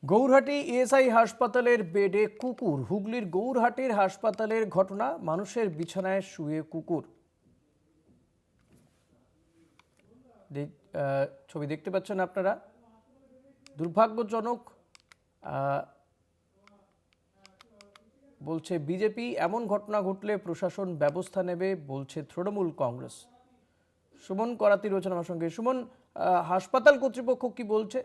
Gourhati ESI হাসপাতালের বেডে কুকুর। হুগলির গৌরহাটির হাসপাতালের ঘটনা, মানুষের বিছানায় শুয়ে কুকুর। ছবি দেখতে পাচ্ছেন আপনারা। দুর্ভাগ্যজনক বলছে বিজেপি। এমন ঘটনা ঘটলে প্রশাসন ব্যবস্থা নেবে বলছে তৃণমূল কংগ্রেস। সুমন করাতি রয়েছেন আমার সঙ্গে। সুমন, হাসপাতাল কর্তৃপক্ষ কি বলছে?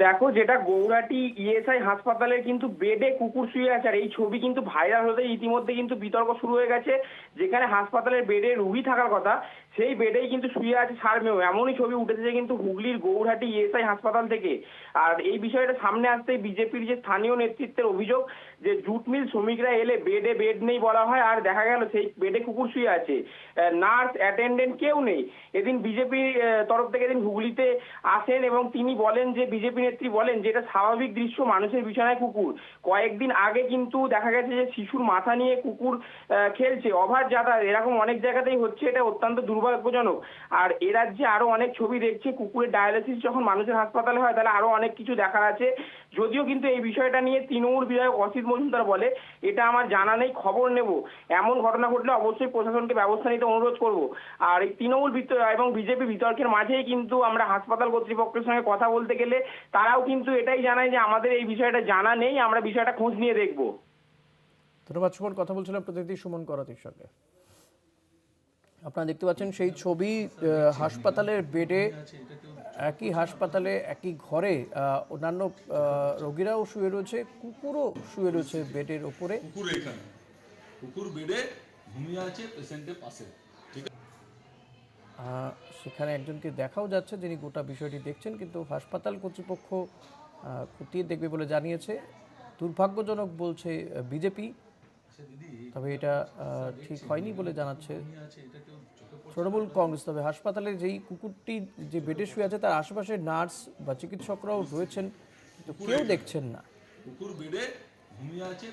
দেখো, যেটা গৌরহাটি ইএসআই হাসপাতালে কিন্তু বেডে কুকুর শুয়ে আছে, আর এই ছবি কিন্তু ভাইরাল হতে ইতিমধ্যে কিন্তু বিতর্ক শুরু হয়ে গেছে। যেখানে হাসপাতালের বেডে রুগী থাকার কথা, সেই বেডেই কিন্তু শুয়ে আছে সারমেয়। এমনই ছবি উঠেছে কিন্তু হুগলির গৌরহাটি ইএসআই হাসপাতাল থেকে। আর এই বিষয়টা সামনে আসতেই বিজেপির যে স্থানীয় নেতৃত্বের অভিযোগ যে জুট মিল শ্রমিকরা এলে বেডে বেড নেই বলা হয়, আর দেখা গেল সেই বেডে কুকুর শুয়ে আছে, নার্স অ্যাটেন্ডেন্ট কেউ নেই। এদিন বিজেপির তরফ থেকে এদিন হুগলিতে আসেন এবং তিনি বলেন যে বিজেপি নেত্রী বলেন যে এটা স্বাভাবিক দৃশ্য, মানুষের বিছানায় কুকুর। কয়েকদিন আগে কিন্তু দেখা গেছে যে শিশুর মাথা নিয়ে কুকুর খেলছে, অভার যাতায়াত এরকম অনেক জায়গাতেই হচ্ছে। এটা অত্যন্ত দুর্ভাগ্যজনক। আর এ রাজ্যে আরো অনেক ছবি দেখছে, কুকুরের ডায়ালিসিস যখন মানুষের হাসপাতালে হয় তাহলে আরো অনেক কিছু দেখার আছে। যদিও কিন্তু এই বিষয়টা নিয়ে তৃণমূল বিধায়ক অসিত মজুমদার বলে এটা আমার জানা নেই, খবর নেব। এমন ঘটনা ঘটলে অবশ্যই প্রশাসনকে ব্যবস্থা নিতে অনুরোধ করব। আর এই তৃণমূল এবং বিজেপি বিতর্কের মাঝেই কিন্তু আমরা হাসপাতাল কর্তৃপক্ষের সঙ্গে কথা বলতে গেলে তারাও কিন্তু এটাই জানায় যে আমাদের এই বিষয়টা জানা নেই, আমরা বিষয়টা খোঁজ নিয়ে দেখব। ধন্যবাদ সুমন। কথা বলছিলাম প্রতিনিধি সুমন করাতির সঙ্গে। আপনারা দেখতে পাচ্ছেন সেই ছবি, হাসপাতালের বেডে, একই হাসপাতালে একই ঘরে অন্যান্য রোগীরাও শুয়ে রয়েছে, কুকুরও শুয়ে রয়েছে বেডের ওপরে। কুকুর বেডে ঘুমিয়ে আছে পেশেন্টের পাশে। সেখানে একজনকে দেখাও যাচ্ছে যিনি গোটা বিষয়টি দেখছেন, কিন্তু হাসপাতাল কর্তৃপক্ষ খতিয়ে দেখবে বলে জানিয়েছে। দুর্ভাগ্যজনক বলছে বিজেপি, তবে এটা ঠিক হয়নি বলে জানাচ্ছে তৃণমূল কংগ্রেস। তবে হাসপাতালে যেই কুকুরটি যে বেডে শুয়ে আছে তার আশেপাশে নার্স বা চিকিৎসকরাও রয়েছেন, কিন্তু কেউ দেখছেন না। কুকুর বেডে ঘুমিয়ে আছে।